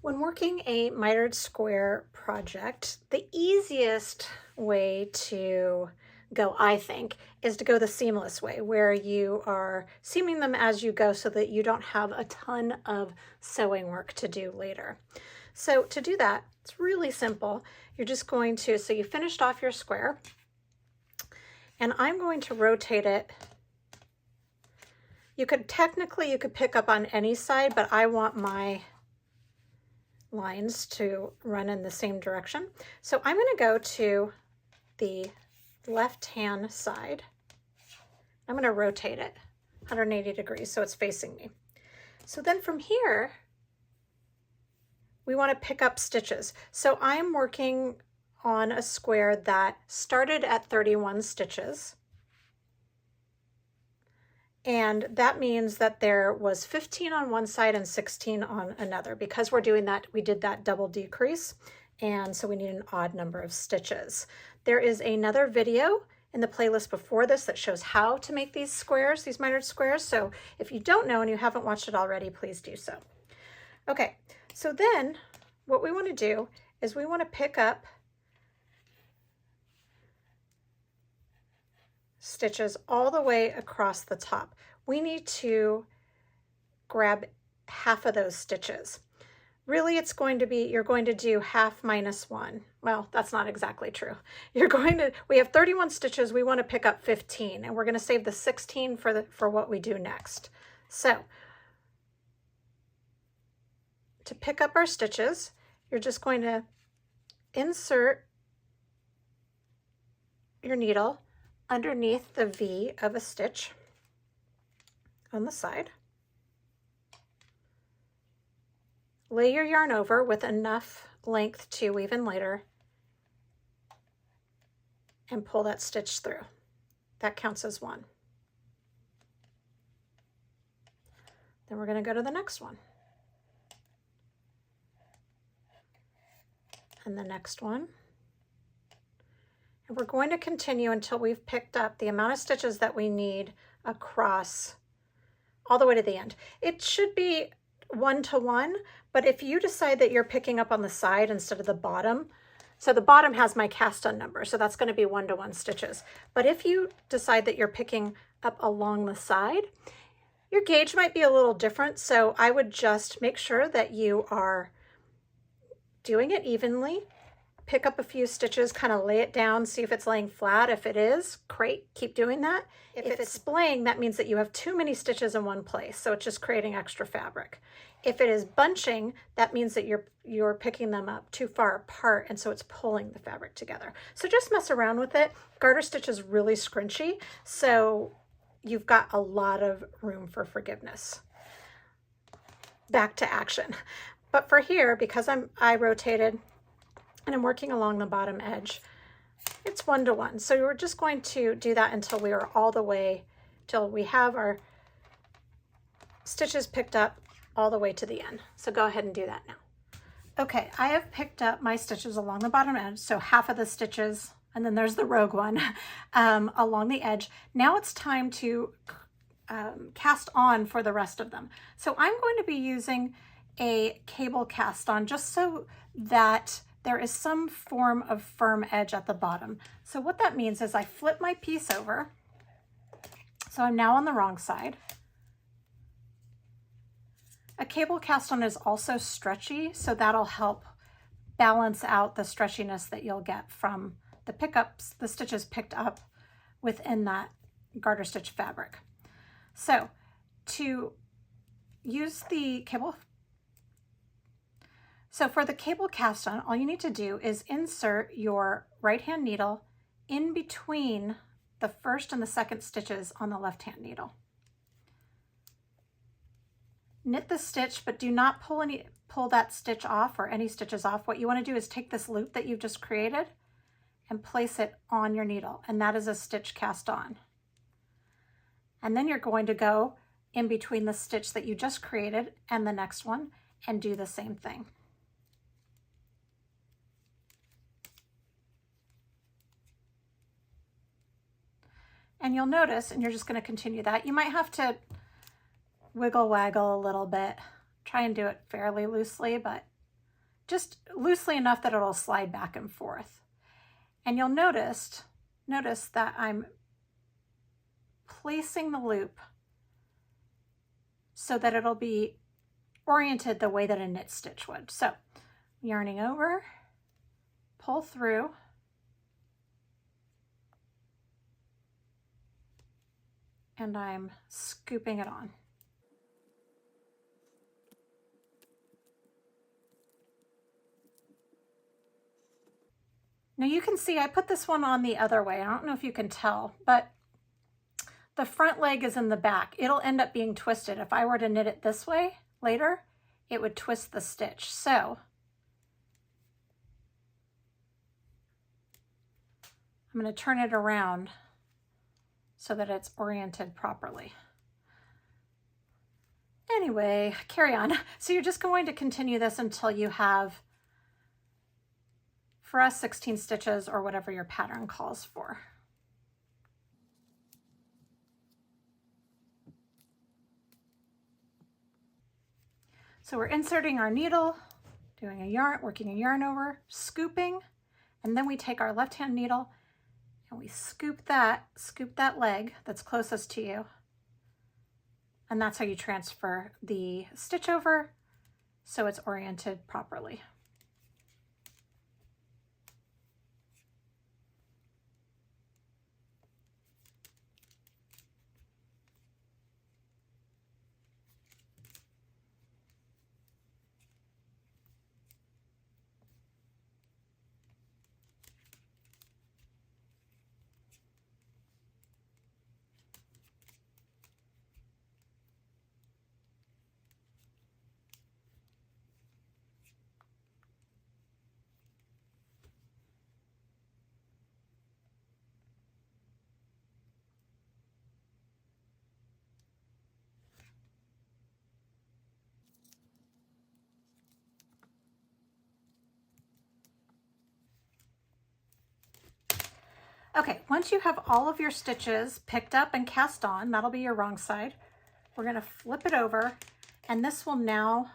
When working a mitered square project, the easiest way to go, I think, is to go the seamless way, where you are seaming them as you go so that you don't have a ton of sewing work to do later. So to do that, it's really simple. You're just going to, so you finished off your square, and I'm going to rotate it. You could pick up on any side, but I want my lines to run in the same direction. So I'm going to go to the left-hand side. I'm going to rotate it 180 degrees so it's facing me. So then from here, we want to pick up stitches. So I'm working on a square that started at 31 stitches. And that means that there was 15 on one side and 16 on another. Because we're doing that, we did that double decrease, and so we need an odd number of stitches. There is another video in the playlist before this that shows how to make these squares, these mitered squares. So if you don't know and you haven't watched it already, please do so. Okay, so then what we want to do is we want to pick up stitches all the way across the top. We need to grab half of those stitches. Really, it's going to be, you're going to do half minus 1. Well, that's not exactly true. We have 31 stitches, we want to pick up 15, and we're going to save the 16 for what we do next. So, to pick up our stitches, you're just going to insert your needle underneath the V of a stitch on the side. Lay your yarn over with enough length to weave in later and pull that stitch through. That counts as one. Then we're going to go to the next one. And the next one. And we're going to continue until we've picked up the amount of stitches that we need across all the way to the end. It should be 1 to 1, but if you decide that you're picking up on the side instead of the bottom, so the bottom has my cast on number, so that's going to be 1 to 1 stitches. But if you decide that you're picking up along the side, your gauge might be a little different, so I would just make sure that you are doing it evenly. Pick up a few stitches, kind of lay it down, see if it's laying flat. If it is, great, keep doing that. If it's splaying, that means that you have too many stitches in one place, so it's just creating extra fabric. If it is bunching, that means that you're picking them up too far apart, and so it's pulling the fabric together. So just mess around with it. Garter stitch is really scrunchy, so you've got a lot of room for forgiveness. Back to action. But for here, because I rotated and I'm working along the bottom edge, it's 1 to 1. So we're just going to do that until we are all the way, till we have our stitches picked up all the way to the end. So go ahead and do that now. Okay, I have picked up my stitches along the bottom edge, so half of the stitches, and then there's the rogue one along the edge. Now it's time to cast on for the rest of them. So I'm going to be using a cable cast on just so that there is some form of firm edge at the bottom. So what that means is I flip my piece over. So I'm now on the wrong side. A cable cast on is also stretchy, so that'll help balance out the stretchiness that you'll get from the pickups, the stitches picked up within that garter stitch fabric. So to use the cable, so for the cable cast on, all you need to do is insert your right hand needle in between the first and the second stitches on the left hand needle. Knit the stitch, but do not pull that stitch off or any stitches off. What you want to do is take this loop that you've just created and place it on your needle, and that is a stitch cast on. And then you're going to go in between the stitch that you just created and the next one and do the same thing. And you'll notice, and you're just going to continue that, you might have to wiggle waggle a little bit. Try and do it fairly loosely, but just loosely enough that it'll slide back and forth. And you'll notice that I'm placing the loop so that it'll be oriented the way that a knit stitch would. So yarning over, pull through, and I'm scooping it on. Now you can see I put this one on the other way. I don't know if you can tell, but the front leg is in the back. It'll end up being twisted. If I were to knit it this way later, it would twist the stitch. So I'm going to turn it around so that it's oriented properly. Anyway, carry on. So you're just going to continue this until you have, for us, 16 stitches or whatever your pattern calls for. So we're inserting our needle, doing a yarn, working a yarn over, scooping, and then we take our left-hand needle and we scoop that leg that's closest to you. And that's how you transfer the stitch over so it's oriented properly. Okay, once you have all of your stitches picked up and cast on, that'll be your wrong side. We're going to flip it over, and this will now,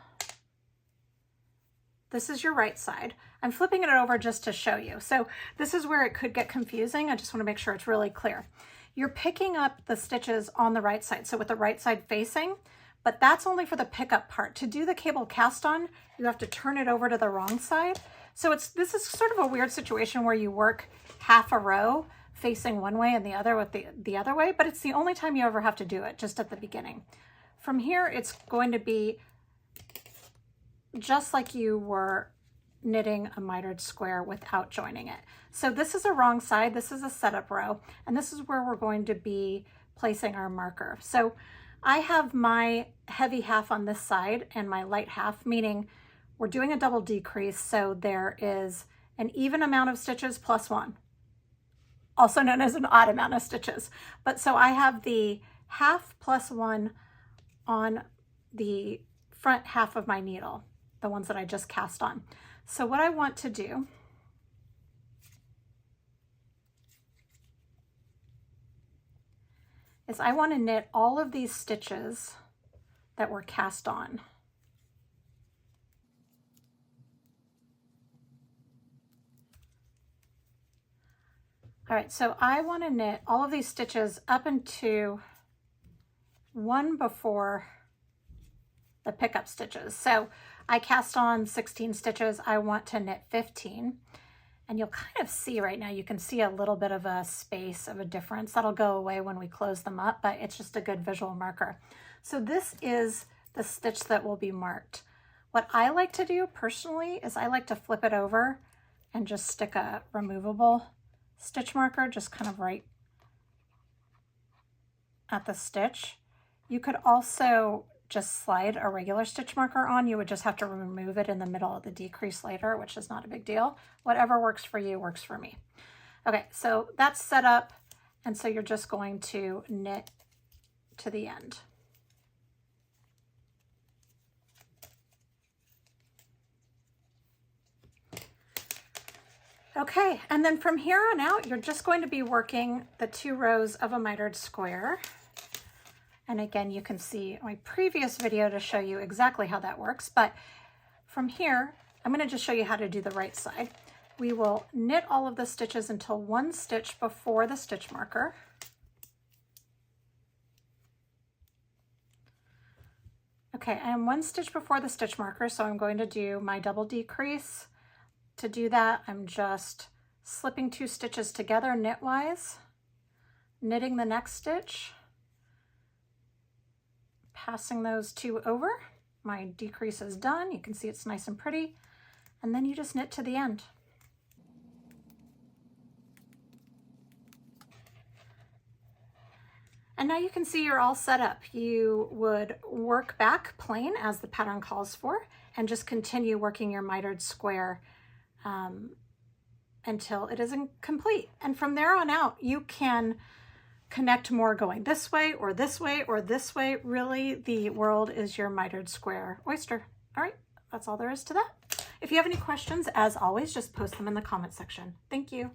this is your right side. I'm flipping it over just to show you. So this is where it could get confusing. I just want to make sure it's really clear. You're picking up the stitches on the right side, so with the right side facing, but that's only for the pickup part. To do the cable cast on, you have to turn it over to the wrong side. So this is sort of a weird situation where you work half a row facing one way and the other with the other way, but it's the only time you ever have to do it, just at the beginning. From here, it's going to be just like you were knitting a mitered square without joining it. So this is a wrong side, this is a setup row, and this is where we're going to be placing our marker. So I have my heavy half on this side and my light half, meaning we're doing a double decrease, so there is an even amount of stitches plus one, also known as an odd amount of stitches. But so I have the half plus one on the front half of my needle, the ones that I just cast on. So what I want to do is I want to knit all of these stitches that were cast on. All right, so I want to knit all of these stitches up into one before the pickup stitches. So I cast on 16 stitches, I want to knit 15. And you'll kind of see right now, you can see a little bit of a space of a difference. That'll go away when we close them up, but it's just a good visual marker. So this is the stitch that will be marked. What I like to do personally is I like to flip it over and just stick a removable stitch marker just kind of right at the stitch. You could also just slide a regular stitch marker on. You would just have to remove it in the middle of the decrease later, which is not a big deal. Whatever works for you works for me. Okay, so that's set up, and so you're just going to knit to the end. Okay, and then from here on out, you're just going to be working the 2 rows of a mitered square. And again, you can see my previous video to show you exactly how that works. But from here, I'm going to just show you how to do the right side. We will knit all of the stitches until one stitch before the stitch marker. Okay, I'm one stitch before the stitch marker, so I'm going to do my double decrease. To do that, I'm just slipping 2 stitches together knitwise, knitting the next stitch, passing those 2 over. My decrease is done. You can see it's nice and pretty. And then you just knit to the end. And now you can see you're all set up. You would work back plain as the pattern calls for, and just continue working your mitered square until it is complete. And from there on out, you can connect more going this way or this way or this way. Really, the world is your mitered square oyster. All right, that's all there is to that. If you have any questions, as always, just post them in the comment section. Thank you.